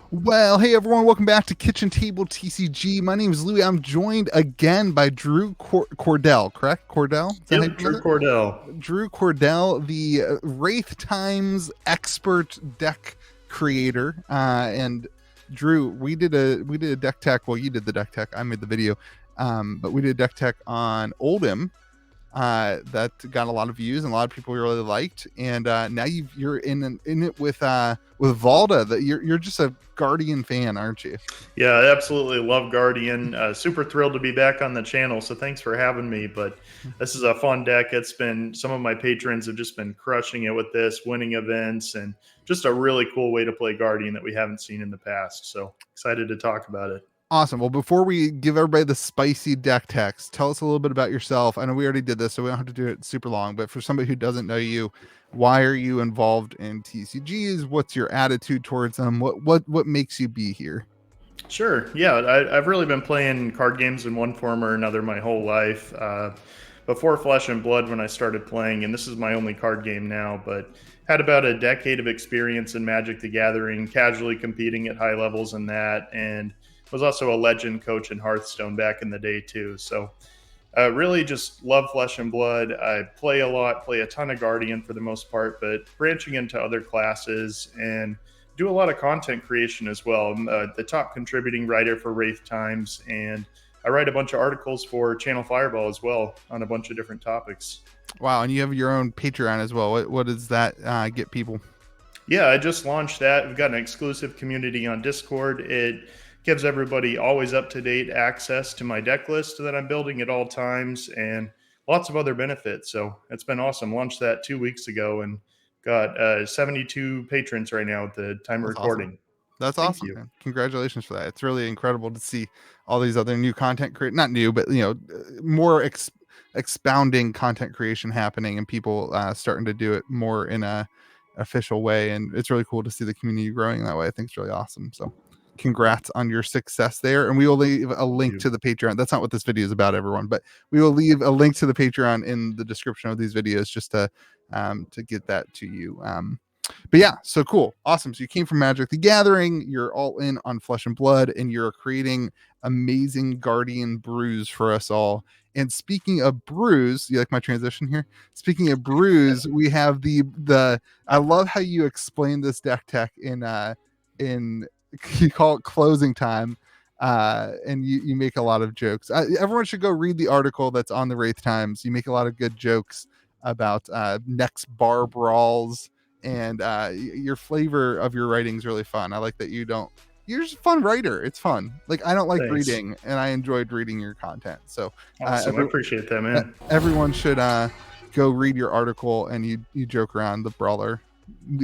Well, hey everyone, welcome back to Kitchen Table TCG. My name is Louie. I'm joined again by Drew Cordell, correct? Cordell? Is that how you Yep, pronounce Drew Cordell. it? Drew Cordell, the Wraith Times expert deck creator. And Drew, we did a deck tech. Well, you did the deck tech. I made the video. But we did a deck tech on Oldhim that got a lot of views and a lot of people really liked. And now you're in it with Valda. That you're just a Guardian fan, aren't you? Yeah, I absolutely love Guardian. Super thrilled to be back on the channel, so thanks for having me. But this is a fun deck. It's been some of my patrons have just been crushing it with this, winning events, and just a really cool way to play Guardian that we haven't seen in the past. So excited to talk about it. Awesome. Well, before we give everybody the spicy deck text, tell us a little bit about yourself. I know we already did this, so we don't have to do it super long. But for somebody who doesn't know you, why are you involved in TCGs? What's your attitude towards them? What makes you be here? Sure. Yeah, I've really been playing card games in one form or another my whole life. Before Flesh and Blood, when I started playing, and this is my only card game now, but had about a decade of experience in Magic the Gathering, casually competing at high levels in that, and was also a legend coach in Hearthstone back in the day too. So really just love Flesh and Blood. I play a lot, play a ton of Guardian for the most part, but branching into other classes and do a lot of content creation as well. I'm the top contributing writer for Wraith Times, and I write a bunch of articles for Channel Fireball as well on a bunch of different topics. Wow, and you have your own Patreon as well. What does that get people? Yeah, I just launched that. We've got an exclusive community on Discord. It gives everybody always up-to-date access to my deck list that I'm building at all times and lots of other benefits. So it's been awesome. Launched that 2 weeks ago and got 72 patrons right now at the time of recording. Awesome. That's Thank awesome, you. man. Congratulations for that. It's really incredible to see all these other new content not new, but more expounding content creation happening and people starting to do it more in a official way. And it's really cool to see the community growing that way. I think it's really awesome. So congrats on your success there. And we will leave a link to the Patreon. That's not what this video is about, everyone, but we will leave a link to the Patreon in the description of these videos just to get that to you. But yeah, so cool. Awesome. So you came from Magic the Gathering, you're all in on Flesh and Blood, and you're creating amazing Guardian brews for us all. And speaking of brews, you like my transition here? Speaking of brews, we have the I love how you explain this deck tech in you call it closing time. And you make a lot of jokes. Everyone should go read the article that's on the Wraith Times. You make a lot of good jokes about next bar brawls, and your flavor of your writing is really fun. I like that you're just a fun writer. It's fun. Like, I don't like Thanks. reading, and I enjoyed reading your content. So Awesome. I appreciate that, man. everyone should go read your article, and you joke around the brawler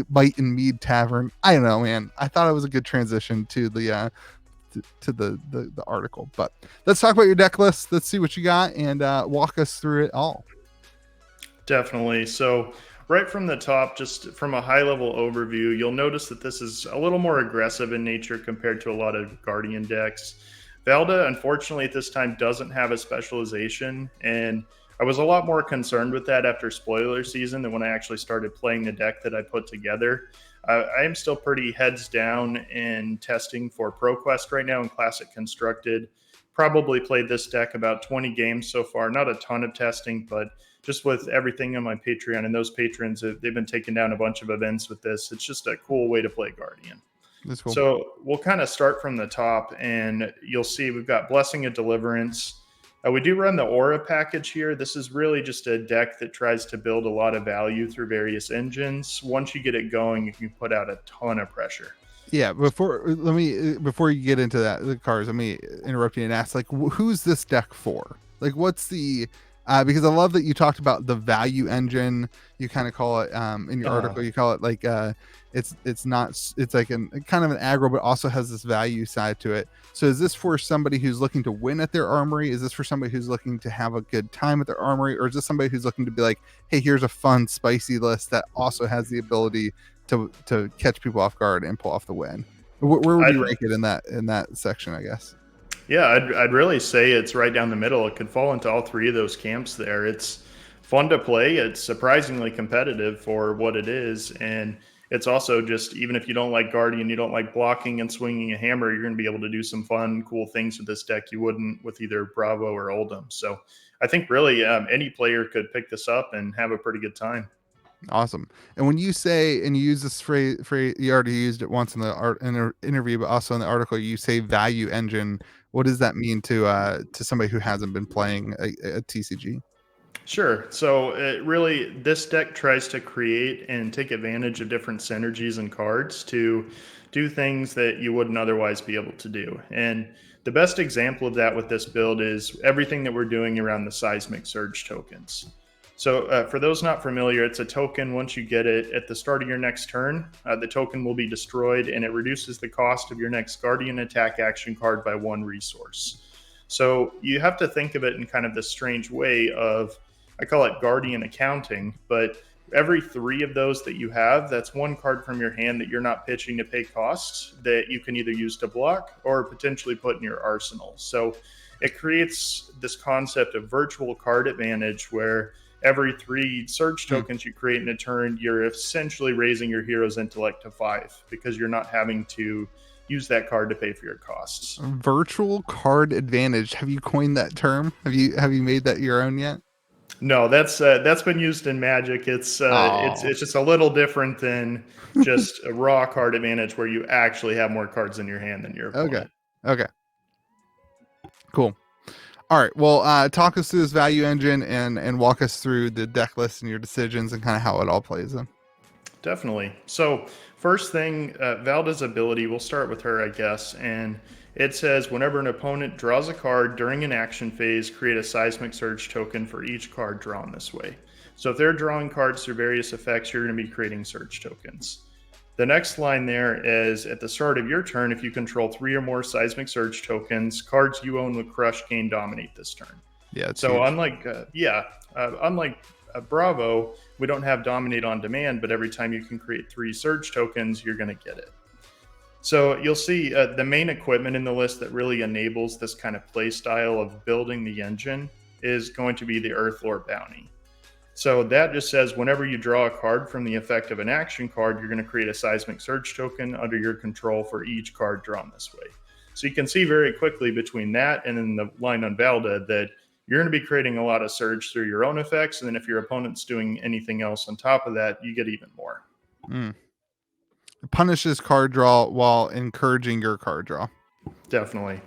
Bite and Mead Tavern. I don't know, man. I thought it was a good transition to the the article. But let's talk about your deck list. Let's see what you got and walk us through it all. Definitely. So right from the top, just from a high level overview, you'll notice that this is a little more aggressive in nature compared to a lot of Guardian decks. Valda, unfortunately, at this time doesn't have a specialization, and I was a lot more concerned with that after spoiler season than when I actually started playing the deck that I put together. I am still pretty heads down in testing for ProQuest right now in Classic Constructed. Probably played this deck about 20 games so far. Not a ton of testing, but just with everything on my Patreon and those patrons, they've been taking down a bunch of events with this. It's just a cool way to play Guardian. That's cool. So we'll kind of start from the top, and you'll see we've got Blessing of Deliverance. We do run the Aura package here. This is really just a deck that tries to build a lot of value through various engines. Once you get it going, you can put out a ton of pressure. Yeah, before you get into the cards, let me interrupt you and ask, like, who's this deck for? Like, what's the because I love that you talked about the value engine. You kind of call it in your article. You call it like it's like kind of an aggro, but also has this value side to it. So is this for somebody who's looking to win at their armory? Is this for somebody who's looking to have a good time at their armory, or is this somebody who's looking to be like, hey, here's a fun spicy list that also has the ability to catch people off guard and pull off the win? Where would you rank it in that section, I guess? Yeah, I'd really say it's right down the middle. It could fall into all three of those camps there. It's fun to play. It's surprisingly competitive for what it is. And it's also just, even if you don't like Guardian, you don't like blocking and swinging a hammer, you're going to be able to do some fun, cool things with this deck you wouldn't with either Bravo or Oldham. So I think really any player could pick this up and have a pretty good time. Awesome. And when you say, and you use this phrase, you already used it once in the interview, but also in the article, you say value engine. What does that mean to somebody who hasn't been playing a TCG? Sure. So really, this deck tries to create and take advantage of different synergies and cards to do things that you wouldn't otherwise be able to do. And the best example of that with this build is everything that we're doing around the seismic surge tokens. So for those not familiar, it's a token. Once you get it at the start of your next turn, the token will be destroyed, and it reduces the cost of your next Guardian attack action card by 1 resource. So you have to think of it in kind of this strange way of, I call it Guardian accounting, but every 3 of those that you have, that's 1 card from your hand that you're not pitching to pay costs that you can either use to block or potentially put in your arsenal. So it creates this concept of virtual card advantage where every 3 surge tokens you create in a turn, you're essentially raising your hero's intellect to 5 because you're not having to use that card to pay for your costs. Virtual card advantage. Have you coined that term? Have you made that your own yet? No, that's been used in Magic. It's just a little different than just a raw card advantage where you actually have more cards in your hand than your opponent. Okay. Cool. All right. Well, talk us through this value engine and walk us through the deck list and your decisions and kind of how it all plays in. Definitely. So first thing, Valda's ability, we'll start with her, I guess. And it says whenever an opponent draws a card during an action phase, create a seismic surge token for each card drawn this way. So if they're drawing cards through various effects, you're going to be creating surge tokens. The next line there is at the start of your turn, if you control 3 or more seismic surge tokens, cards you own with Crush gain dominate this turn. Yeah. So huge. unlike Bravo, we don't have dominate on demand, but every time you can create 3 surge tokens, you're going to get it. So you'll see the main equipment in the list that really enables this kind of play style of building the engine is going to be the Earthlore Bounty. So that just says whenever you draw a card from the effect of an action card, you're going to create a seismic surge token under your control for each card drawn this way. So you can see very quickly between that and then the line on Valda that you're going to be creating a lot of surge through your own effects. And then if your opponent's doing anything else on top of that, you get even more. It punishes card draw while encouraging your card draw. Definitely.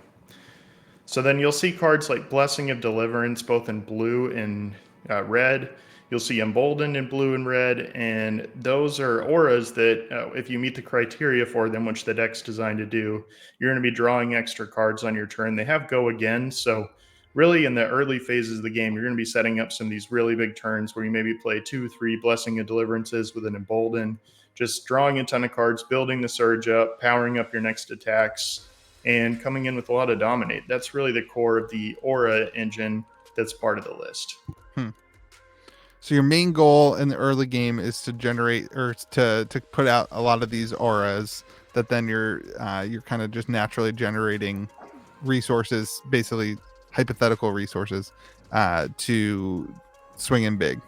So then you'll see cards like Blessing of Deliverance, both in blue and red. You'll see Emboldened in blue and red, and those are auras that if you meet the criteria for them, which the deck's designed to do, you're going to be drawing extra cards on your turn. They have Go Again, so really in the early phases of the game, you're going to be setting up some of these really big turns where you maybe play 2-3 Blessing of Deliverances with an Emboldened, just drawing a ton of cards, building the surge up, powering up your next attacks, and coming in with a lot of dominate. That's really the core of the aura engine that's part of the list. So your main goal in the early game is to generate or to put out a lot of these auras that then you're kind of just naturally generating resources, basically hypothetical resources, to swing in big.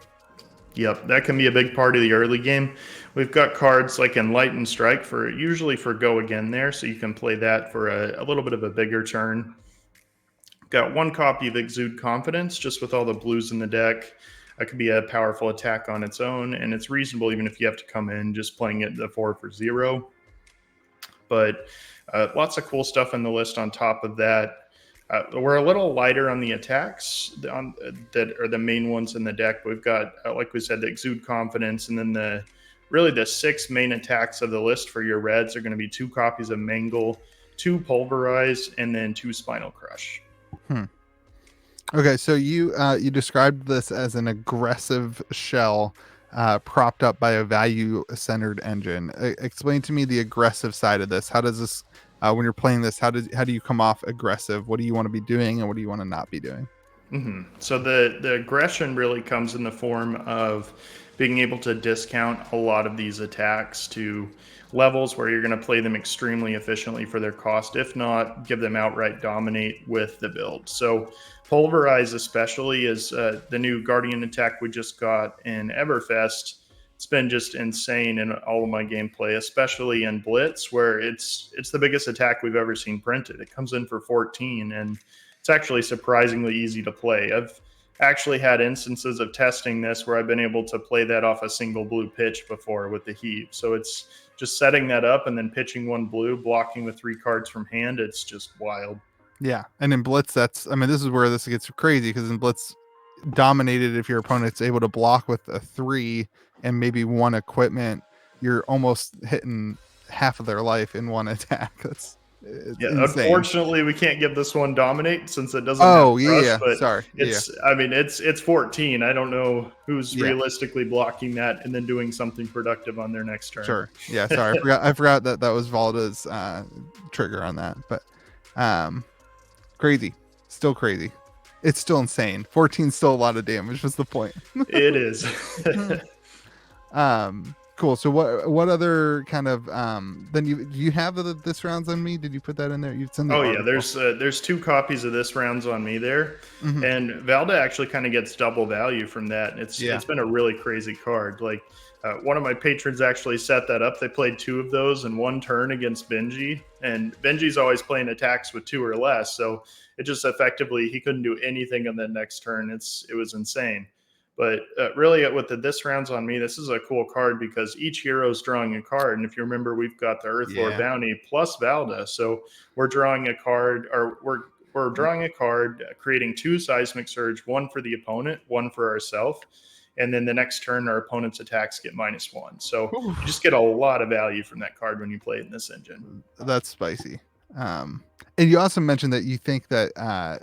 Yep, that can be a big part of the early game. We've got cards like Enlightened Strike usually for Go Again there, so you can play that for a little bit of a bigger turn. Got 1 copy of Exude Confidence, just with all the blues in the deck. That could be a powerful attack on its own, and it's reasonable even if you have to come in just playing it the 4 for 0. But lots of cool stuff in the list on top of that. We're a little lighter on the attacks that are the main ones in the deck. We've got, like we said, the Exude Confidence, and then the 6 main attacks of the list for your reds are going to be 2 copies of Mangle, 2 Pulverize, and then 2 Spinal Crush. Okay, so you described this as an aggressive shell propped up by a value-centered engine. Explain to me the aggressive side of this. How does this, when you're playing this, how do you come off aggressive? What do you want to be doing, and what do you want to not be doing? Mm-hmm. So the aggression really comes in the form of being able to discount a lot of these attacks to levels where you're going to play them extremely efficiently for their cost. If not, give them outright dominate with the build. So Pulverize especially is the new Guardian attack we just got in Everfest. it's been just insane in all of my gameplay, especially in Blitz, where it's the biggest attack we've ever seen printed. It comes in for 14, and it's actually surprisingly easy to play. I've actually had instances of testing this where I've been able to play that off a single blue pitch before with the heave. So it's just setting that up and then pitching one blue, blocking with 3 cards from hand. It's just wild. Yeah, and in Blitz, this is where this gets crazy, because in Blitz, dominated, if your opponent's able to block with a 3 and maybe 1 equipment, you're almost hitting half of their life in 1 attack. That's insane. Unfortunately, we can't give this one dominate since it doesn't have crush, but sorry. It's 14. I don't know who's realistically blocking that and then doing something productive on their next turn. Sure. Yeah, sorry. I forgot that was Valda's trigger on that, but crazy. Still crazy. It's still insane. 14 is still a lot of damage. What's the point? It is. Cool. So what other kind of then do you have this rounds on me? Did you put that in there? You've sent. Yeah, there's 2 copies of this rounds on me there, and Valda actually kind of gets double value from that. It's been a really crazy card. Like one of my patrons actually set that up. They played 2 of those in 1 turn against Benji, and Benji's always playing attacks with 2 or less, so it just effectively he couldn't do anything on the next turn. It was insane. But really, with this rounds on me, this is a cool card because each hero is drawing a card. And if you remember, we've got the Earthlore Bounty plus Valda. So we're drawing a card, or we're drawing a card, creating 2 Seismic Surge, 1 for the opponent, 1 for ourselves. And then the next turn, our opponent's attacks get -1. So you just get a lot of value from that card when you play it in this engine. That's spicy. And you also mentioned that you think that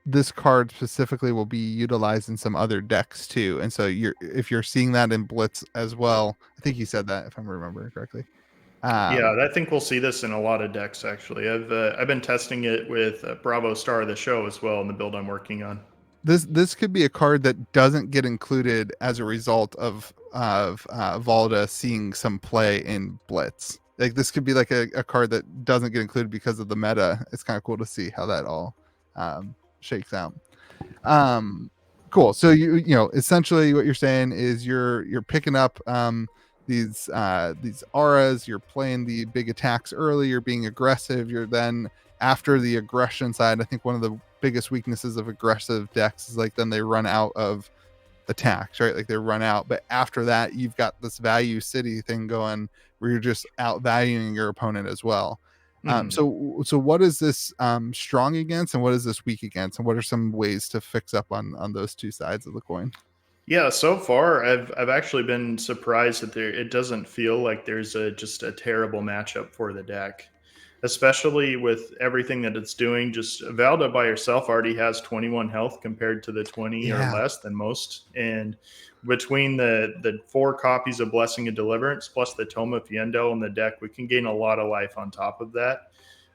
this card specifically will be utilized in some other decks too, and so if you're seeing that in Blitz as well, I think you said that if I'm remembering correctly. I think we'll see this in a lot of decks. Actually, I've been testing it with Bravo Star of the Show as well in the build I'm working on. This could be a card that doesn't get included as a result of Valda seeing some play in Blitz. Like this could be like a card that doesn't get included because of the meta. It's kind of cool to see how that all shakes out. Cool. So you know essentially what you're saying is you're picking up these auras. You're playing the big attacks early. You're being aggressive. You're then after the aggression side. I think one of the biggest weaknesses of aggressive decks is like then they run out of attacks, right? Like they run out. But after that, you've got this value city thing going where you're just outvaluing your opponent as well. So what is this strong against, and what is this weak against, and what are some ways to fix up on those 2 sides of the coin? Yeah, so far I've actually been surprised that it doesn't feel like there's just a terrible matchup for the deck, especially with everything that it's doing. Just Valda by herself already has 21 health compared to the 20 or less than most, and between the 4 copies of Blessing and Deliverance plus the Tome of Fiendel in the deck, we can gain a lot of life on top of that.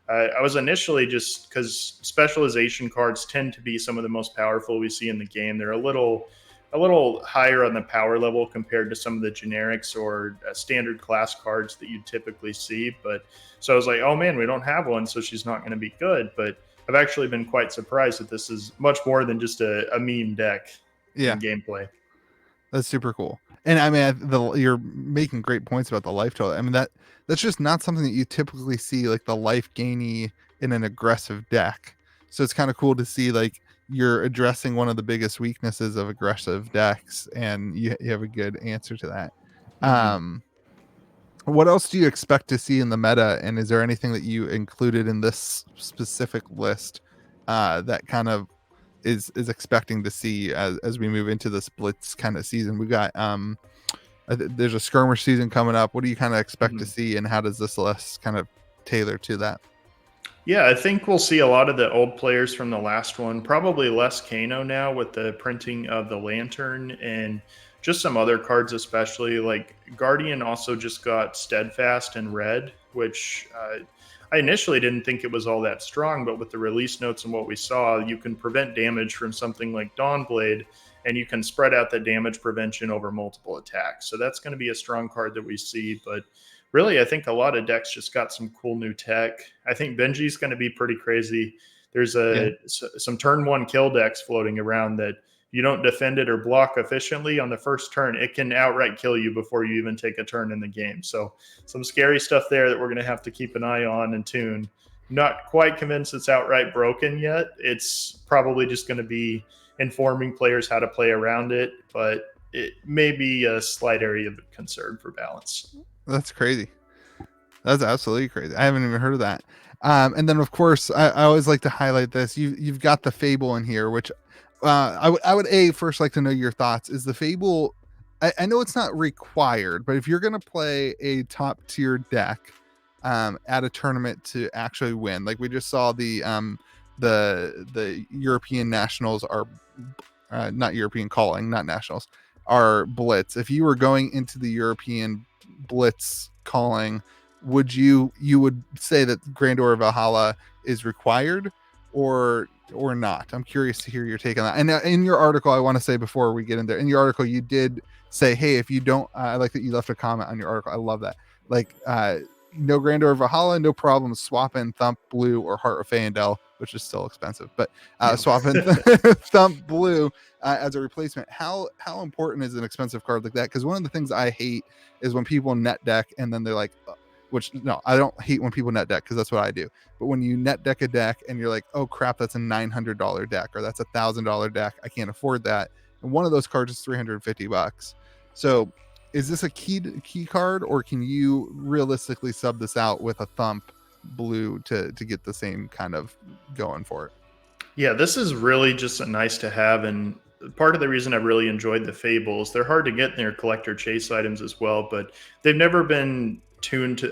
I was initially just because specialization cards tend to be some of the most powerful we see in the game. They're a little higher on the power level compared to some of the generics or standard class cards that you typically see. But so I was like, oh man, we don't have one, so she's not going to be good. But I've actually been quite surprised that this is much more than just a meme deck in gameplay. That's super cool. And I mean, you're making great points about the life total. I mean, that's just not something that you typically see, like the life gainy in an aggressive deck. So it's kind of cool to see like you're addressing one of the biggest weaknesses of aggressive decks, and you have a good answer to that. What else do you expect to see in the meta, and is there anything that you included in this specific list that kind of is expecting to see as we move into this Blitz kind of season? We got there's a skirmish season coming up. What do you kind of expect to see, and how does this list kind of tailor to that? Yeah, I think we'll see a lot of the old players from the last one, probably less Kano now with the printing of the Lantern and just some other cards, especially like Guardian also just got Steadfast in red, which I initially didn't think it was all that strong, but with the release notes and what we saw, you can prevent damage from something like Dawnblade, and you can spread out the damage prevention over multiple attacks. So that's going to be a strong card that we see, but really, I think a lot of decks just got some cool new tech. I think Benji's going to be pretty crazy. There's some turn 1 kill decks floating around that you don't defend it or block efficiently on the first turn, it can outright kill you before you even take a turn in the game. So some scary stuff there that we're going to have to keep an eye on and tune. Not quite convinced it's outright broken yet. It's probably just going to be informing players how to play around it, but it may be a slight area of concern for balance. That's crazy. That's absolutely crazy. I haven't even heard of that. And then, of course, I always like to highlight this. You've got the Fable in here, which I would first like to know your thoughts. Is the Fable? I know it's not required, but if you're going to play a top tier deck at a tournament to actually win, like we just saw the European nationals are not European calling, not nationals, are Blitz. If you were going into the European Blitz calling, would you would say that Grandeur Valhalla is required or not? I'm curious to hear your take on that. And in your article, I want to say before we get in there, in your article you did say, hey, if you don't, I like that you left a comment on your article. I love that. Like no Grandeur Valhalla, no problem swapping Thump Blue or Heart of Feyendel, which is still expensive, but swapping Thump Blue as a replacement. How important is an expensive card like that? Because one of the things I hate is when people net deck and then they're like, which no, I don't hate when people net deck because that's what I do. But when you net deck a deck and you're like, oh crap, that's a $900 deck or that's $1,000 deck, I can't afford that. And one of those cards is $350. So is this a key card, or can you realistically sub this out with a Thump Blue to get the same kind of going for it? Yeah, this is really just a nice to have, and part of the reason I've really enjoyed the Fables, they're hard to get in their collector chase items as well, but they've never been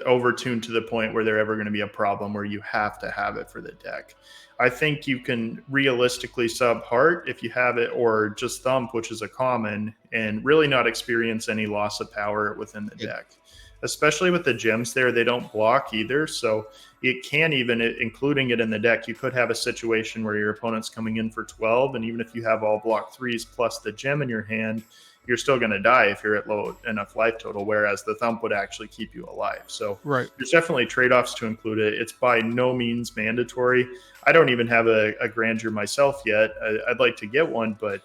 over-tuned to the point where they're ever going to be a problem where you have to have it for the deck. I think you can realistically sub Heart if you have it, or just Thump, which is a common, and really not experience any loss of power within the deck. Especially with the gems there, they don't block either, so it can even, including it in the deck, you could have a situation where your opponent's coming in for 12, and even if you have all block 3s plus the gem in your hand, you're still going to die if you're at low enough life total, whereas the Thump would actually keep you alive. So there's definitely trade-offs to include it. It's by no means mandatory. I don't even have a Grandeur myself yet. I'd like to get one, but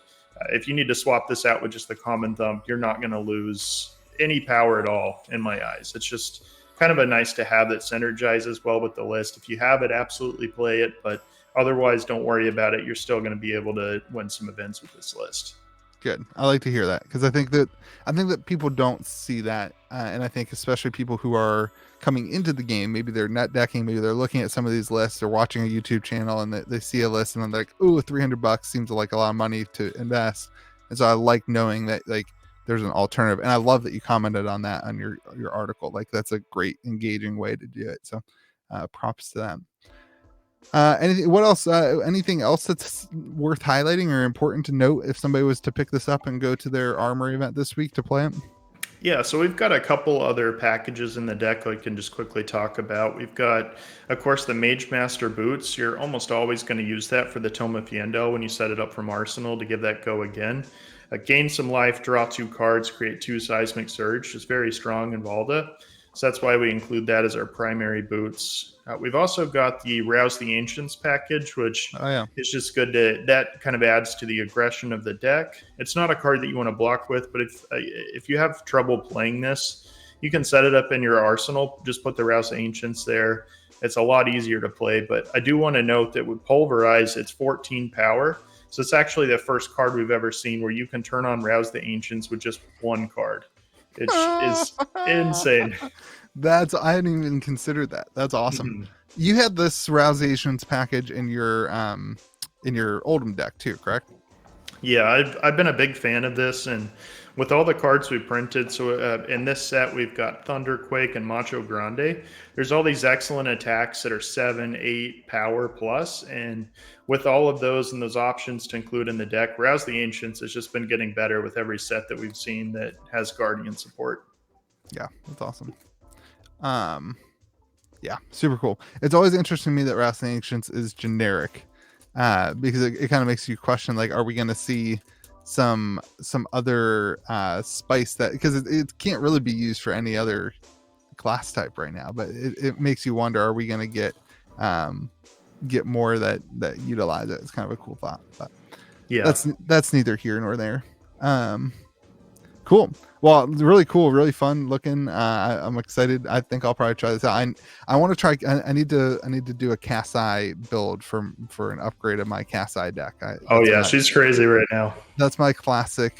if you need to swap this out with just the common Thump, you're not going to lose any power at all in my eyes. It's just kind of a nice to have that synergizes well with the list. If you have it, absolutely play it, but otherwise don't worry about it. You're still going to be able to win some events with this list. Good. I like to hear that, because I think that people don't see that, and I think especially people who are coming into the game, maybe they're net decking, maybe they're looking at some of these lists, they're watching a YouTube channel and they see a list and then they're like, ooh, $300 seems like a lot of money to invest. And so I like knowing that like there's an alternative, and I love that you commented on that on your article. Like that's a great engaging way to do it. So props to them. Anything else that's worth highlighting or important to note if somebody was to pick this up and go to their Armory event this week to play it? Yeah, so we've got a couple other packages in the deck I can just quickly talk about. We've got, of course, the Mage Master boots. You're almost always going to use that for the Tome of Fiendo when you set it up from Arsenal to give that go again. Gain some life, draw 2 cards, create 2 Seismic Surge. It's very strong in Valda. So that's why we include that as our primary boots. We've also got the Rouse the Ancients package, which is just good that kind of adds to the aggression of the deck. It's not a card that you want to block with, but if you have trouble playing this, you can set it up in your arsenal. Just put the Rouse the Ancients there. It's a lot easier to play, but I do want to note that with Pulverize, it's 14 power. So it's actually the first card we've ever seen where you can turn on Rouse the Ancients with just 1 card. It is insane. I hadn't even considered that. That's awesome. Mm-hmm. You had this Rouse the Ancients package in your Oldham deck too, correct? Yeah, I've been a big fan of this, and with all the cards we printed, so in this set we've got Thunderquake and Macho Grande. There's all these excellent attacks that are 7, 8 power plus, and with all of those and those options to include in the deck, Rouse the Ancients has just been getting better with every set that we've seen that has Guardian support. Yeah, that's awesome. Yeah, super cool. It's always interesting to me that Rouse the Ancients is generic, because it kind of makes you question, like, are we going to see some other spice that, because it can't really be used for any other class type right now, but it makes you wonder, are we going to get more that utilize it? It's kind of a cool thought. But Yeah. That's neither here nor there. Um, Cool. Well, really cool, really fun looking. I'm excited. I think I'll probably try this out. I want to try. I need to do a Kasai build for an upgrade of my Kasai deck. Oh yeah, she's crazy right now. That's my classic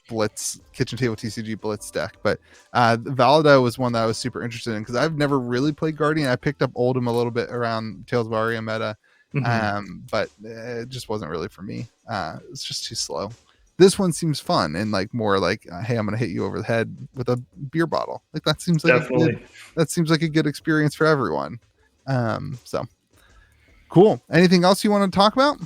Blitz kitchen table TCG Blitz deck. But Valda was one that I was super interested in because I've never really played Guardian. I picked up Oldhim a little bit around Tales of Aria meta, but it just wasn't really for me. It's just too slow. This one seems fun and like more like, hey, I'm gonna hit you over the head with a beer bottle. Like that seems like a good experience for everyone. So cool. Anything else you want to talk about?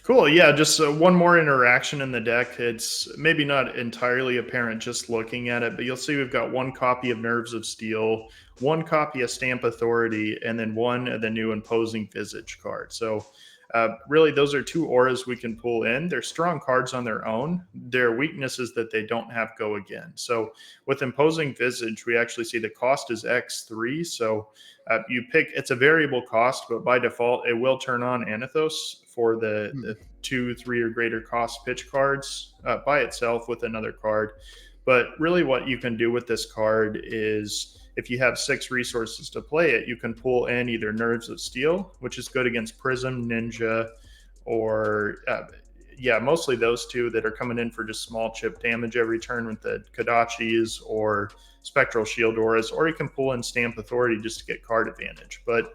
Cool. Yeah, just one more interaction in the deck. It's maybe not entirely apparent just looking at it, but you'll see we've got one copy of Nerves of Steel, one copy of Stamp Authority, and then one of the new Imposing Visage card. So really, those are two auras we can pull in. They're strong cards on their own. Their weakness is that they don't have Go Again. So with Imposing Visage, we actually see the cost is X3. So you pick, it's a variable cost, but by default, it will turn on Anathos for the 2, 3 or greater cost pitch cards by itself with another card. But really what you can do with this card is if you have 6 resources to play it, you can pull in either Nerves of Steel, which is good against Prism, Ninja, or mostly those two that are coming in for just small chip damage every turn with the Kodachis or Spectral Shield auras, or you can pull in Stamp Authority just to get card advantage. But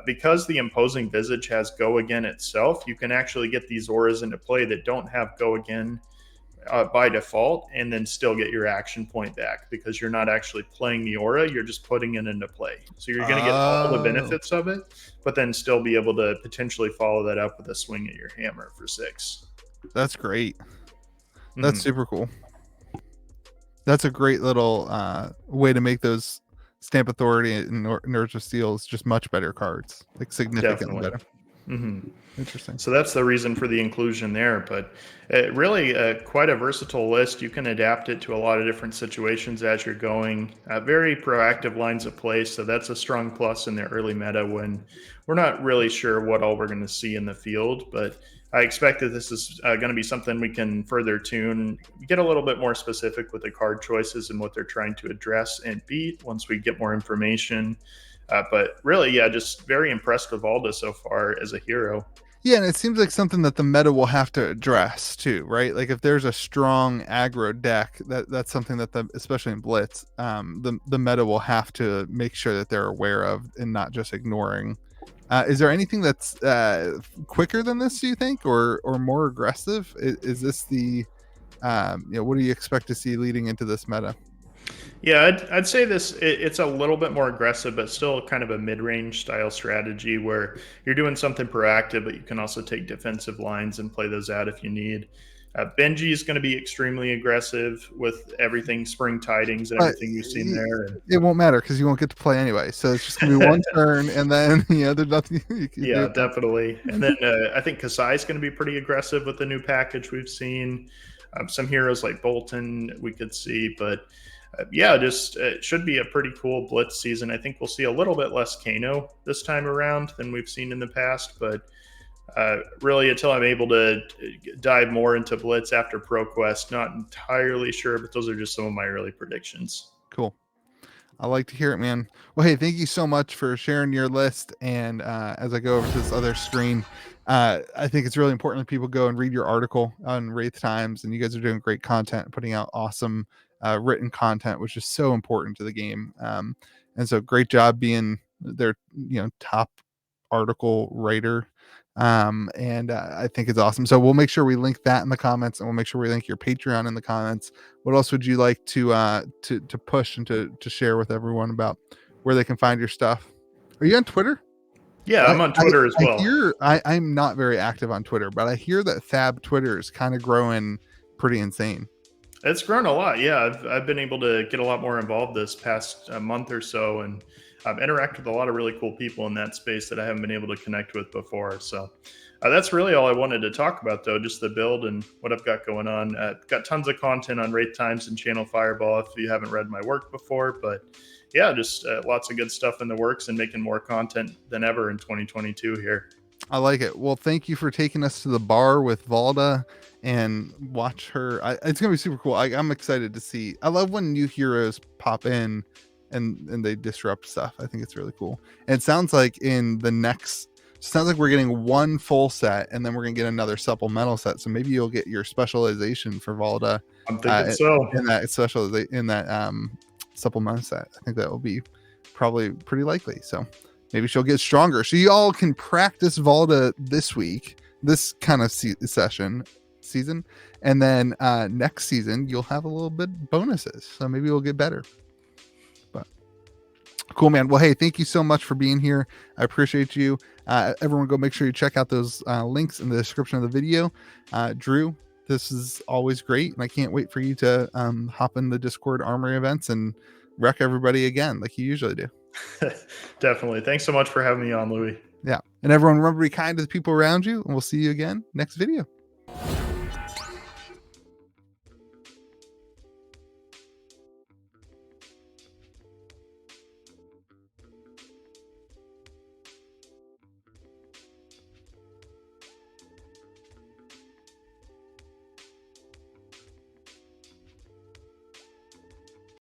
because the Imposing Visage has Go Again itself, you can actually get these auras into play that don't have Go Again by default and then still get your action point back because you're not actually playing the aura, you're just putting it into play. So you're going to get all the benefits of it, but then still be able to potentially follow that up with a swing at your hammer for 6. That's great. That's super cool. That's a great little way to make those Stamp Authority and Nerves of Steel just much better cards, like significantly better. Interesting. So that's the reason for the inclusion there, but really quite a versatile list. You can adapt it to a lot of different situations as you're going. Very proactive lines of play, so that's a strong plus in the early meta when we're not really sure what all we're going to see in the field, but I expect that this is going to be something we can further tune, get a little bit more specific with the card choices and what they're trying to address and beat once we get more information. But really, yeah, just very impressed with Valda so far as a hero. Yeah, and it seems like something that the meta will have to address too, right? Like if there's a strong aggro deck, that's something that especially in Blitz, the meta will have to make sure that they're aware of and not just ignoring. Is there anything that's quicker than this, do you think, or more aggressive? Is this the what do you expect to see leading into this meta? Yeah, I'd say it's a little bit more aggressive, but still kind of a mid-range style strategy where you're doing something proactive, but you can also take defensive lines and play those out if you need. Benji is going to be extremely aggressive with everything, spring tidings and everything you've seen there. And it won't matter because you won't get to play anyway. So it's just going to be one turn, and then there's nothing you can do. Definitely. And then I think Kasai is going to be pretty aggressive with the new package we've seen. Some heroes like Bolton we could see, but just it should be a pretty cool Blitz season. I think we'll see a little bit less Kano this time around than we've seen in the past, but really until I'm able to dive more into Blitz after ProQuest, not entirely sure, but those are just some of my early predictions. Cool. I like to hear it, man. Well, hey, thank you so much for sharing your list. And as I go over to this other screen, I think it's really important that people go and read your article on Wraith Times, and you guys are doing great content, putting out awesome written content, which is so important to the game. And so great job being their top article writer. And I think it's awesome. So we'll make sure we link that in the comments, and we'll make sure we link your Patreon in the comments. What else would you like to push and to share with everyone about where they can find your stuff? Are you on Twitter? Yeah, I'm on Twitter as well. I'm not very active on Twitter, but I hear that Fab Twitter is kind of growing pretty insane. It's grown a lot. Yeah, I've been able to get a lot more involved this past month or so, and I've interacted with a lot of really cool people in that space that I haven't been able to connect with before. So that's really all I wanted to talk about, though, just the build and what I've got going on. Got tons of content on Wraith Times and Channel Fireball if you haven't read my work before. But yeah, just lots of good stuff in the works and making more content than ever in 2022 here. I like it. Well, thank you for taking us to the bar with Valda and watch her. It's gonna be super cool. I'm excited to see. I love when new heroes pop in and they disrupt stuff. I think it's really cool. And it sounds like in the next, sounds like we're getting one full set and then we're gonna get another supplemental set. So maybe you'll get your specialization for Valda I'm thinking so. in that supplemental set. I think that will be probably pretty likely. So maybe she'll get stronger. So you all can practice Valda this week, this kind of season, and then next season you'll have a little bit bonuses. So maybe we'll get better. But cool, man. Well, hey, thank you so much for being here. I appreciate you. Everyone, go make sure you check out those links in the description of the video. Drew, this is always great, and I can't wait for you to hop in the Discord Armory events and wreck everybody again like you usually do. Definitely. Thanks so much for having me on, Louis. Yeah. And everyone, remember to be kind to the people around you, and we'll see you again next video.